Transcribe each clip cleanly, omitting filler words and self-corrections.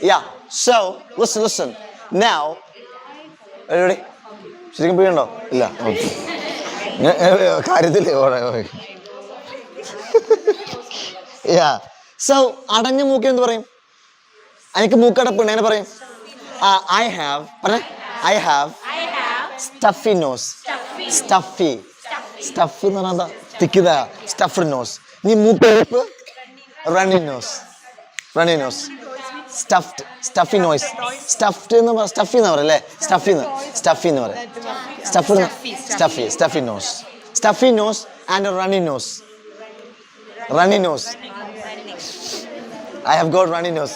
Yeah. So listen. Now, are you ready? ശരിക്കും പേടിയുണ്ടോ? ഇല്ല. കാര്യത്തില്ലേ? Yeah. So അടഞ്ഞ മൂക്ക് എന്ത് പറയും? എനിക്ക് മൂക്കടപ്പുണ്ട്, എങ്ങനെ പറയും? I have stuffy nose. Stuffy എന്ന് പറഞ്ഞാൽ എന്താ? തിക്കിത stuffed nose. നീ മൂക്കടപ്പ് runny nose. Stuffy nose. Stuffed എന്ന് പറ, stuffy എന്ന് പറയല്ലേ? Stuffy എന്ന് പറയും. Stuffy nose. Stuffy nose and a runny nose. I have got runny nose.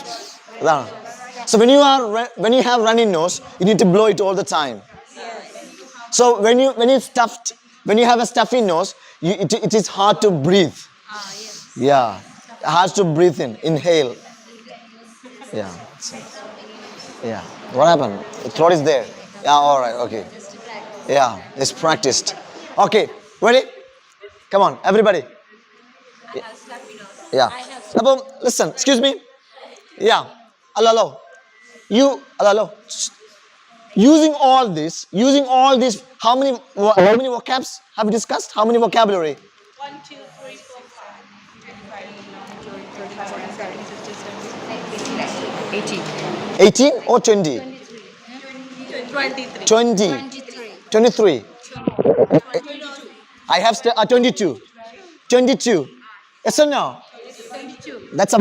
So when you have runny nose, you need to blow it all the time. So when you have a stuffy nose, it is hard to breathe. Yeah, hard to breathe in. Inhale. Yeah. What happened? The throat is there. Yeah. All right. Okay. Yeah. It's practiced. Okay. Ready? Come on, everybody. Yeah. Now, listen. Excuse me. Yeah. Hello. Hello. Using all this, how many vocabs have we discussed? How many vocabulary? 1, 2, 3, 4, 5, 18 or 20? 23. I have 22. 22. Yes or no? 22. That's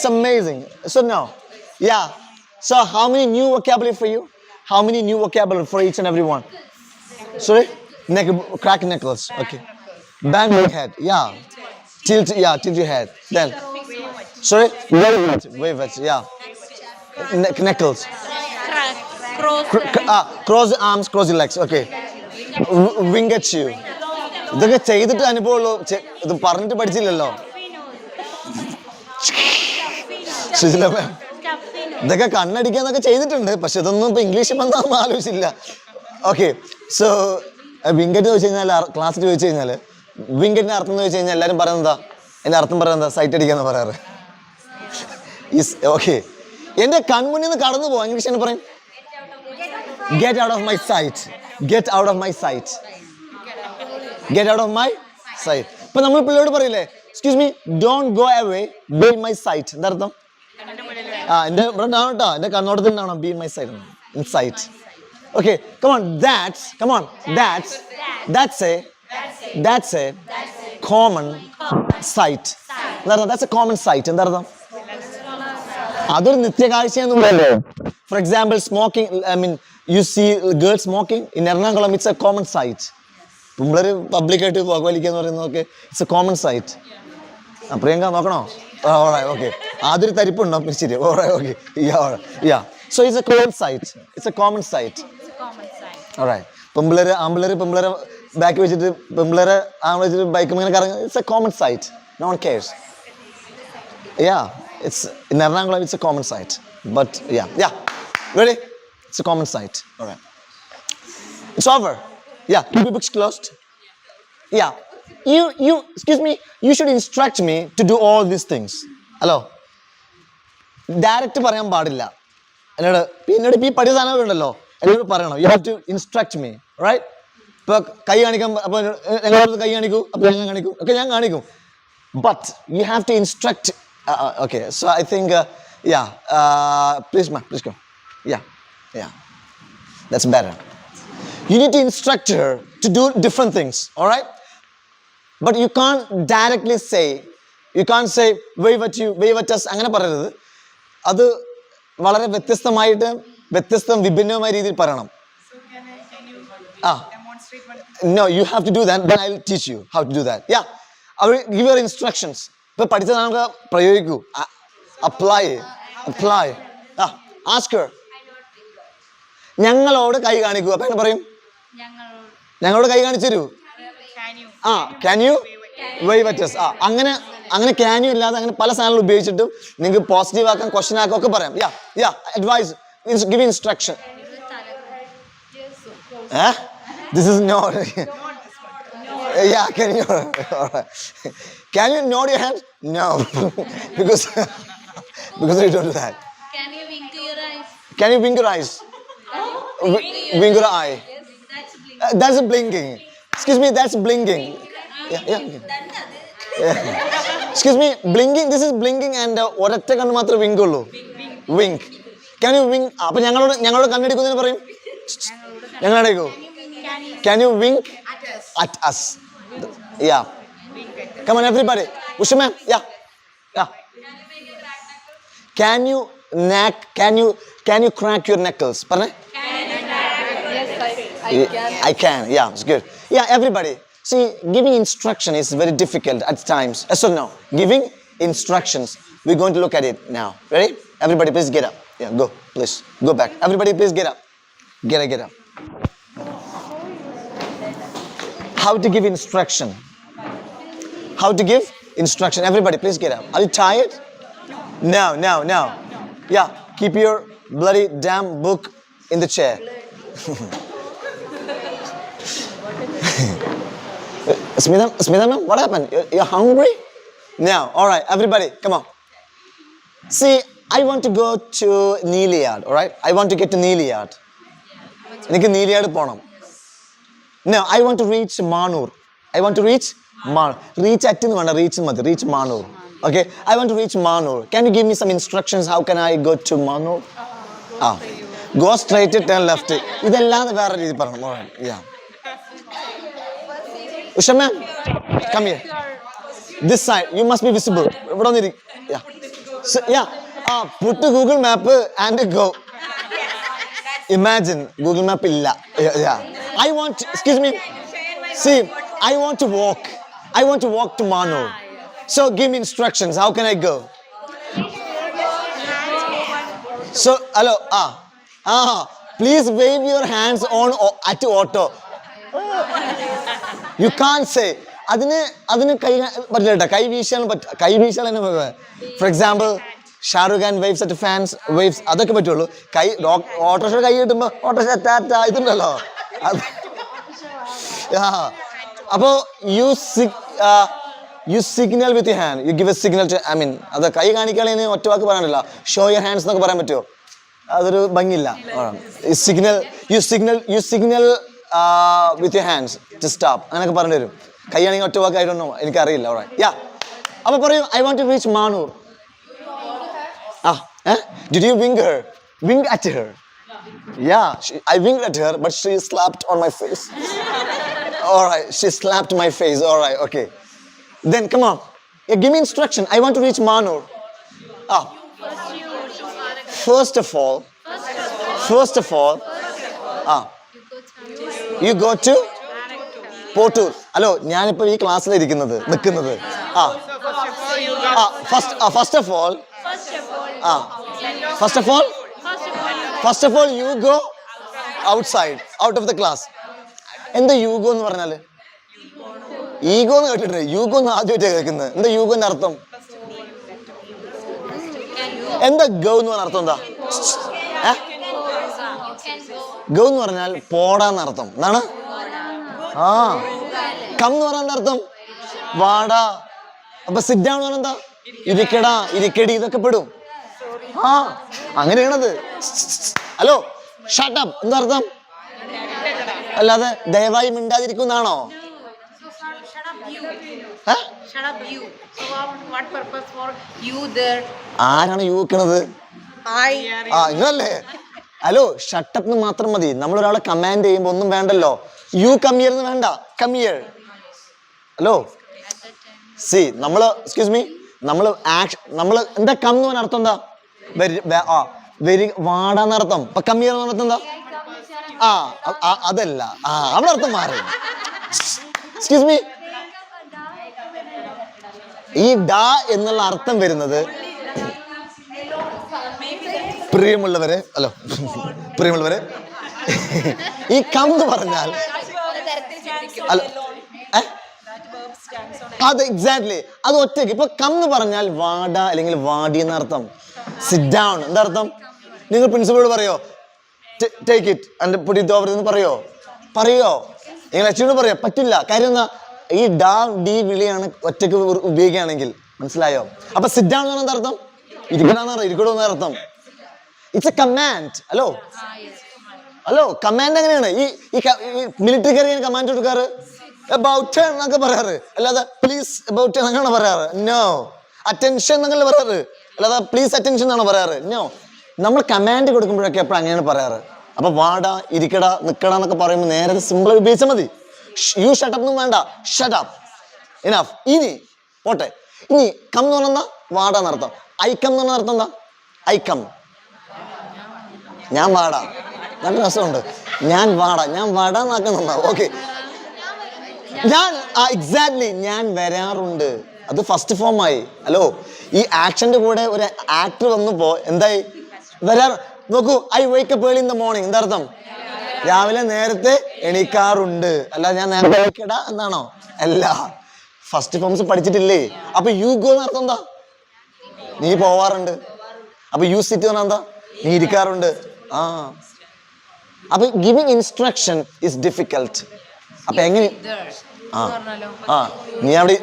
amazing. So no. Yeah. So how many new vocabulary for you? How many new vocabulary for each and every one? Sorry? Crack knuckles. Okay. Bang your head. Yeah. Tilt your head. Then. Sorry? Wave it. Yeah. Knuckles. Cross the arms, cross the legs. Okay. Wing at you. ഇതൊക്കെ ചെയ്തിട്ട് അനുഭവമുള്ളൂ, ഇത് പറഞ്ഞിട്ട് പഠിച്ചില്ലല്ലോ. സുജില മാം ഇതൊക്കെ കണ്ണടിക്കാന്നൊക്കെ ചെയ്തിട്ടുണ്ട്, പക്ഷെ ഇതൊന്നും ഇപ്പൊ English ബന്ധമൊന്നും ആലോചിച്ചില്ല. Okay. So വിങ്കറ്റ് ചോദിച്ചു കഴിഞ്ഞാൽ, ക്ലാസ്സിൽ ചോദിച്ചു കഴിഞ്ഞാൽ വിങ്കറ്റിന്റെ അർത്ഥം എന്ന് ചോദിച്ചു കഴിഞ്ഞാൽ എല്ലാവരും പറയുന്നതാ, എന്റെ അർത്ഥം പറയുന്നതാ, സൈറ്റ് അടിക്കാന്ന് പറയാറ്. ഓക്കെ. എന്റെ കൺമുന്നിൽ നിന്ന് കടന്നു പോവാ, ഇംഗ്ലീഷ് എന്ന് പറയും get out of my sight. ഇപ്പൊ നമ്മൾ പിള്ളേരോട് പറയില്ലേ, excuse me, don't go away, be in my sight. എന്താ അർത്ഥം? എന്റെ ഇവിടെ കേട്ടോ, എന്റെ കണ്ണോട്ടത്തിൽ നിന്നാണോ be in my sight, in sight. Okay. That's a common sight. That's a common sight. എന്താ അർത്ഥം? അതൊരു നിത്യകാഴ്ചയെന്ന് പറയല്ലോ. For example smoking, you see girls smoking in Ernakulam, it's a common sight. പിള്ളേർ പബ്ലിക്കായിട്ട് പുകവലിക്കാന്ന് പറയുന്നതൊക്കെ it's a common sight. Priyanka നോക്കണോ? Okay. ആദ്യൊരു തരിപ്പുണ്ടോ? ശരി. Okay. So it's a common sight. പെമ്പിള്ളേരെ ബാക്കി വെച്ചിട്ട് പെമ്പിള്ളേരെ വെച്ചിട്ട് ബൈക്ക് ഇങ്ങനെ കറങ്ങുക, it's a common sight. No one cares. It's in Ernakulam, it's a common sight. But ready? It's a common sight. All right. It's over. Keep your books closed. You excuse me, you should instruct me to do all these things. Hello. Direct പറയാൻ പാടില്ല. എന്നോട് ഈ പഠിച്ച സാധനം ഉണ്ടല്ലോ, എന്നോട് പറയണം. You have to instruct me, right? ഇപ്പൊ കൈ കാണിക്കാൻ, അപ്പൊ ഞങ്ങളോട് കൈ കാണിക്കൂ, അപ്പൊ ഞാൻ കാണിക്കും, ഒക്കെ ഞാൻ കാണിക്കും. But you have to instruct. Okay. So I think please go. Yeah, that's better. You need to instruct her to do different things, all right? But you can't directly say, wave at us, അങ്ങനെ പറയരുത്. അത് വളരെ വിഭിന്നമായ രീതിയിൽ പറയണം. So can you demonstrate one? No, you have to do that, then I'll teach you how to do that. I will give you instructions. ഇപ്പൊ പഠിച്ച നമുക്ക് പ്രയോഗിക്കൂ. Apply. Ask her. ഞങ്ങളോട് കൈ കാണിക്കൂ. അപ്പൊ എങ്ങനെ പറയും? ഞങ്ങളോട് കൈ കാണിച്ചു തരൂ. Can you wave at us? അങ്ങനെ can you ഇല്ലാതെ അങ്ങനെ പല സാധനങ്ങൾ ഉപയോഗിച്ചിട്ടും നിങ്ങൾക്ക് പോസിറ്റീവ് ആക്കാൻ, ക്വസ്റ്റ്യൻ ആക്കാൻ ഒക്കെ പറയാം. Advice, give instruction. This is no. Can you? All right. Can you nod your hand? No. Because because we don't do that. Can you wink your eyes? Can you wink your eyes? Wink your eye. Yes, that's blink. That's a blinking. Excuse me, that's blinking. Yeah. Excuse me, blinking. This is blinking and ഒരൊറ്റ കണ്ണ് മാത്രമേ wink ഉള്ളൂ. Wink. Can you wink? അപ്പൊ ഞങ്ങളോട് കണ്ണടിക്കുന്നതിന് പറയും. ഞങ്ങളടേക്കോ? Can you wink at us? Yeah. Come on, everybody. Usha ma'am. Yeah. Can you crack your knuckles? Parne? I can. Yeah, it's good. Yeah, everybody. See, giving instruction is very difficult at times. Yes or no? Giving instructions. We're going to look at it now. Ready? Everybody, please get up. Yeah, go. Please go back. Everybody, please get up. Get up. How to give instruction? How to give instruction? Everybody, please get up. Are you tired? No. Yeah, keep your bloody damn book in the chair. Smita ma'am, what happened? You're hungry? No. All right, everybody, come on. See, I want to go to Neeliad, all right? I want to get to Neeliad. എനിക്ക് നീലിയാട് പോണം. No, I want to reach Manur. Reach at എന്ന് വേണ്ട, reach മതി. Reach Manur. Okay, I want to reach Manur. Can you give me some instructions? How can I go to Manur? Go straight, turn left. ഇതല്ലാതെ വേറെ രീതി പറയണം. All right, yeah. Usha ma'am, come here. This side, you must be visible. ഇവിടെ വന്നിരി. Yeah. So, yeah. Put the Google map and go. Imagine Google map illa. Yeah. I want, excuse me. See, I want to walk. To Manur. So give me instructions. How can I go? So, hello. Please wave your hands on at auto. You can't say. അതിന് കൈ പറ്റില്ല കേട്ടോ. കൈ വീശാൻ തന്നെ. For example, Shahrukh Khan waves at fans, waves അതൊക്കെ പറ്റുള്ളൂ. Autorickshaw കൈ കിട്ടുമ്പോൾ ഓട്ടോറിക്ഷ ഇതുണ്ടല്ലോ. അപ്പോ you signal with your hand. You give a signal to, അത് കൈ കാണിക്കാളെ ഒറ്റ വാക്ക് പറയാനില്ല. Show your hands എന്നൊക്കെ പറയാൻ പറ്റുമോ? അതൊരു ഭംഗിയില്ല. You signal with your hands to stop. അങ്ങനെയൊക്കെ പറഞ്ഞു തരും. കൈയാണെങ്കിൽ ഒറ്റ വാക്ക് I don't know. എനിക്കറിയില്ല. Alright. Yeah. അപ്പൊ പറയൂ, I want to reach Manur. Did you wink her? Wink at her? Yeah, I winked at her, but she slapped on my face. All right, she slapped my face. All right, okay. Then come on. Yeah, give me instruction. I want to reach Manur. First of all, you go to Pottur. Hello, ഞാനിപ്പോ ഈ ക്ലാസ്സിലിരിക്കുന്നത് നിൽക്കുന്നത്. First of all, you go outside, out of the class. എന്താ Ugo എന്ന് പറഞ്ഞാല്? Ego എന്ന് കേട്ടിട്ടുണ്ട്. Ugo എന്ന് ആദ്യമായിട്ട് കേൾക്കുന്നത്. എന്താ യൂഗോന്റെ അർത്ഥം? എന്താ ഗോ എന്ന് പറഞ്ഞ അർത്ഥം എന്താ? ഗോ എന്ന് പറഞ്ഞാൽ പോടാന്നർത്ഥം. എന്താണ്? കം എന്ന് പറഞ്ഞ അർത്ഥം വാടാ. അപ്പൊ സിറ്റ് ഡൗൺ എന്ന് പറഞ്ഞാൽ എന്താ? ഇരിക്കടാ, ഇരിക്കടി, ഇതൊക്കെ പെടും. അങ്ങനെയാണത്. ഹലോ, ഷട്ട് അപ്പ് എന്താ അർത്ഥം? അല്ലാതെ ദയവായി മിണ്ടാതിരിക്കുന്നാണോ? ആരാണ് യൂക്കണത്? ഇങ്ങനല്ലേ? ഹലോ, ഷട്ടപ്പിന് മാത്രം മതി. നമ്മളൊരാളെ കമാൻഡ് ചെയ്യുമ്പോ ഒന്നും വേണ്ടല്ലോ. യു കമ്മിയർ എന്ന് വേണ്ട. കമ്മിയർ. ഹലോ, സി നമ്മള് എക്സ്ക്യൂസ് മീ, നമ്മള് എന്താ കം എന്ന് പറഞ്ഞ അർത്ഥം എന്താ? വാടാന്നർത്ഥം. ഇപ്പൊ കമ്മിയർ എന്ന് പറഞ്ഞ എന്താ? അതല്ല. അവിടെ അർത്ഥം മാറി. എക്സ്ക്യൂസ് മീ, ഈ ഡാ എന്നുള്ള അർത്ഥം വരുന്നത് പ്രിയമുള്ളവരെ, ഈ കം എന്ന് പറഞ്ഞാൽ അത് എക്സാക്ട്ലി അത് ഒറ്റയ്ക്ക്. ഇപ്പൊ കം എന്ന് പറഞ്ഞാൽ വാട അല്ലെങ്കിൽ വാടി എന്നർത്ഥം. സിറ്റ് ഡൗൺ എന്താ അർത്ഥം? നിങ്ങൾ പ്രിൻസിപ്പളോട് പറയോ take it and put it over എന്ന് പറയോ? നിങ്ങൾ അച്ഛനോട് പറയോ? പറ്റില്ല. കാര്യം എന്താ? ഈ ഡി വിളിയാണ് ഒറ്റയ്ക്ക് ഉപയോഗിക്കുകയാണെങ്കിൽ. മനസ്സിലായോ? അപ്പൊ സിറ്റ് ഡൗൺ എന്ന് പറഞ്ഞ അർത്ഥം ഇരിക്കണമെന്ന് ഇരിക്കണോ എന്ന അർത്ഥം. It's A command. Hello command എങ്ങനെയാണ് ഈ മിലിറ്ററിക്കാർ കമാൻഡ് കൊടുക്കാറ്? അബൌട്ട് ടേൺ എന്നൊക്കെ പറയാറ്, അല്ലാതെ പ്ലീസ് അബൌട്ട് ടേൺ അങ്ങനെയാണ് പറയാറ്? നോ. അറ്റൻഷൻ എന്നങ്ങനെ പറയാറ്, അല്ലാതെ പ്ലീസ് അറ്റൻഷൻ എന്നാണ് പറയാറ്? നോ. നമ്മൾ കമാൻഡ് കൊടുക്കുമ്പോഴൊക്കെ എപ്പോഴും അങ്ങനെയാണ് പറയാറ്. അപ്പൊ വാടാ, ഇരിക്കടാ, നിക്കടാ എന്നൊക്കെ പറയുമ്പോൾ നേരെ സിമ്പിൾ ഉപയോഗിച്ചാൽ മതി. യു ഷട്ടപ്പ് ഒന്നും വേണ്ട, ഷട്ടപ്പ് ഇനഫ്. ഇനി പോട്ടെ. ഇനി കം എന്ന് പറഞ്ഞാ വാടാ എന്നർത്ഥം. ഐക്കം എന്ന് പറഞ്ഞ അർത്ഥം എന്താ? ഐക്കം, ഞാൻ വാടാ. നല്ല രസമുണ്ട്. ഞാൻ വാടാ എന്നാക്കുന്നുണ്ടോ? ഓക്കെ. ഞാൻ എക്സാക്ട്ലി ഞാൻ വരാറുണ്ട്. അത് ഫസ്റ്റ് ഫോം ആയി. ഹലോ, ഈ ആക്ഷന്റെ കൂടെ ഒരു ആക്ടർ വന്നപ്പോ എന്തായി? വരാറ്. നോക്കൂ, I wake up early in the morning. എന്താ അർത്ഥം? രാവിലെ നേരത്തെ എണീക്കാറുണ്ട്. അല്ല ഞാൻ നേരത്തെ വേക്കടാ എന്നാണോ? അല്ല, ഫസ്റ്റ് ഫോംസ് പഠിച്ചിട്ടില്ലേ? അപ്പൊ യു ഗോ എന്ന് അർത്ഥം എന്താ? നീ പോവാറുണ്ട്. അപ്പൊ യു സിറ്റ് എന്ന് എന്താ? നീ ഇരിക്കാറുണ്ട്. ആ, അപ്പൊ ഗിവിംഗ് ഇൻസ്ട്രക്ഷൻ ഇസ് ഡിഫിക്കൽട്ട്. അപ്പൊ എങ്ങനെ? നീ അവിടെ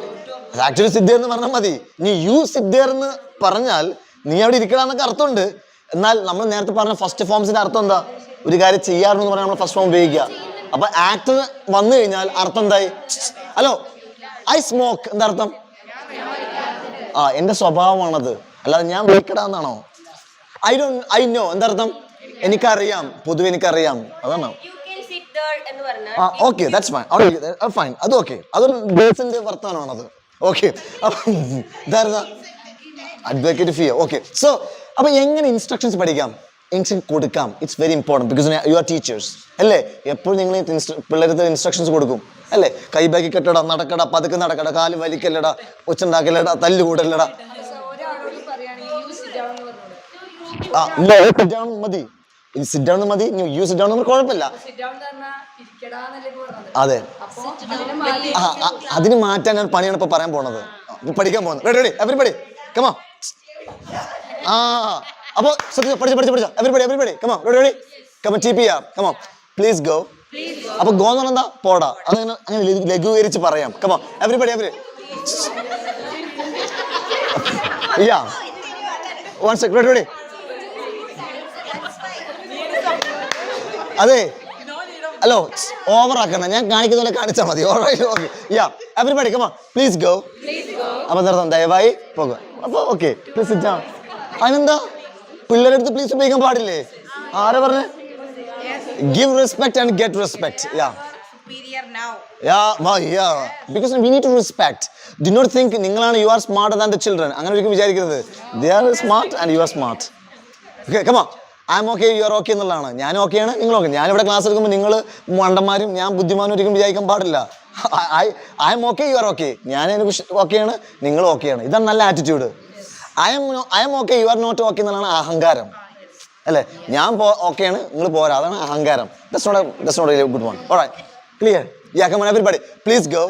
ആക്ച്വലി സിദ്ധേർ എന്ന് പറഞ്ഞാൽ മതി. നീ യു സിദ്ധേർ എന്ന് പറഞ്ഞാൽ നീ അവിടെ ഇരിക്കണമെന്നൊക്കെ അർത്ഥമുണ്ട്. എന്നാൽ നമ്മൾ നേരത്തെ പറഞ്ഞ ഫസ്റ്റ് ഫോംസിന്റെ അർത്ഥം എന്താ? ഒരു കാര്യം ചെയ്യാറുണ്ടെന്ന് പറഞ്ഞാൽ നമ്മൾ ഫസ്റ്റ് ഫോം ഉപയോഗിക്കുക. അപ്പൊ ആക്ട് വന്നു കഴിഞ്ഞാൽ അർത്ഥം എന്തായി? Hello, I smoke. എന്താ അർത്ഥം? എന്റെ സ്വഭാവമാണത്, അല്ലാതെ ഞാൻ വേക്കടാന്നാണോ? I know. എന്താ അർത്ഥം? എനിക്കറിയാം, പൊതുവെ എനിക്കറിയാം. അതാണോ? Okay, that's fine. ഫൈൻ, അത് ഓക്കെ. അതൊരു ബേസിന്റെ വർത്തമാനമാണത്. ഓക്കെ, ഇതായിരുന്ന അഡ്വക്കേറ്റ് ഫിയോ. ഓക്കെ, സോ അപ്പൊ എങ്ങനെ ഇൻസ്ട്രക്ഷൻസ് പഠിക്കാം, ഇൻസ്ട്രക്ഷൻ കൊടുക്കാം? It's very important because you are teachers അല്ലേ? എപ്പോഴും നിങ്ങൾ പിള്ളേർക്ക് ഇൻസ്ട്രക്ഷൻസ് കൊടുക്കും അല്ലേ? കൈ ബാക്കി കെട്ടടാ, നടക്കടാ, പതുക്കെ നടക്കടാ, കാല് വലിക്കല്ലടാ, ഒച്ചുണ്ടാക്കല്ലടാ, തല്ലുകൂടല്ലടാ. മതി, സിറ്റ് ഡൗൺ മതി. യു സിറ്റ് ഡൗൺ കുഴപ്പമില്ല. അതെ, അതിന് മാറ്റാൻ ഞാൻ പണിയാണ് ഇപ്പൊ പറയാൻ പോണത്, പഠിക്കാൻ പോകുന്നത്. Ready everybody come on. അപ്പൊ പഠിച്ച everybody come on. Ready come on. TPR come on. Please go. അപ്പൊ ഗോ എന്ന് പറഞ്ഞാൽ എന്താ? പോടാ. അതങ്ങനെ അങ്ങനെ ലഘൂകരിച്ച് പറയാം. Come on everybody. Ya, one second. Ready. അതെ, ഹലോ, ഓവർ ആക്കണ്ട. ഞാൻ കാണിക്കുന്ന പോലെ കാണിച്ചാൽ മതി. Everybody come on. Please go. അപ്പൊ നിർത്താം, ദയവായി പോകുക. അപ്പൊ ഓക്കെ, പ്ലീസ് സിറ്റ് ഡൗൺ. അതിനെന്താ? പിള്ളേരുടെ അടുത്ത് പ്ലീസ് ഉപയോഗിക്കാൻ പാടില്ലേ? ആരാ പറഞ്ഞേ? Give respect and get respect. Because we need to respect. Do not think നിങ്ങളാണ് you are smarter than the children. അങ്ങനെ ഒരിക്കലും വിചാരിക്കരുത്. They are smart and you are smart. Okay, come on. I am okay, you are okay എന്നുള്ളതാണ്. ഞാൻ ഓക്കെയാണ്, നിങ്ങൾ okay. ഞാനിവിടെ class എടുക്കുമ്പോൾ നിങ്ങൾ മണ്ടന്മാരും ഞാൻ ബുദ്ധിമാനും ഒരിക്കലും വിചാരിക്കാൻ പാടില്ല. I am okay, you are okay. ഞാൻ ഓക്കെയാണ്, നിങ്ങൾ ഓക്കെയാണ്. ഇതാണ് നല്ല attitude. I am okay, you are not okay എന്നുള്ളതാണ് അഹങ്കാരം അല്ലേ? ഞാൻ ഓക്കെയാണ്, നിങ്ങൾ പോരാ, അതാണ് അഹങ്കാരം. That's not a good one. All right, clear? Yeah, come on everybody. Please go.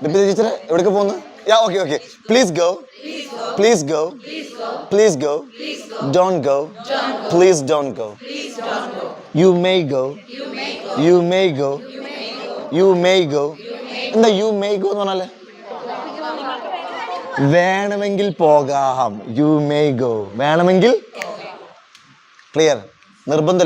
ബിബി ടീച്ചറെ എവിടേക്ക് പോകുന്നു? Yeah, okay. Please go. Please go. Don't go. Please don't go. You may go. എന്താ you may go എന്ന് പറഞ്ഞാലേ? വേണമെങ്കിൽ പോകാം. You may go. വേണമെങ്കിൽ. Clear? നിർബന്ധം.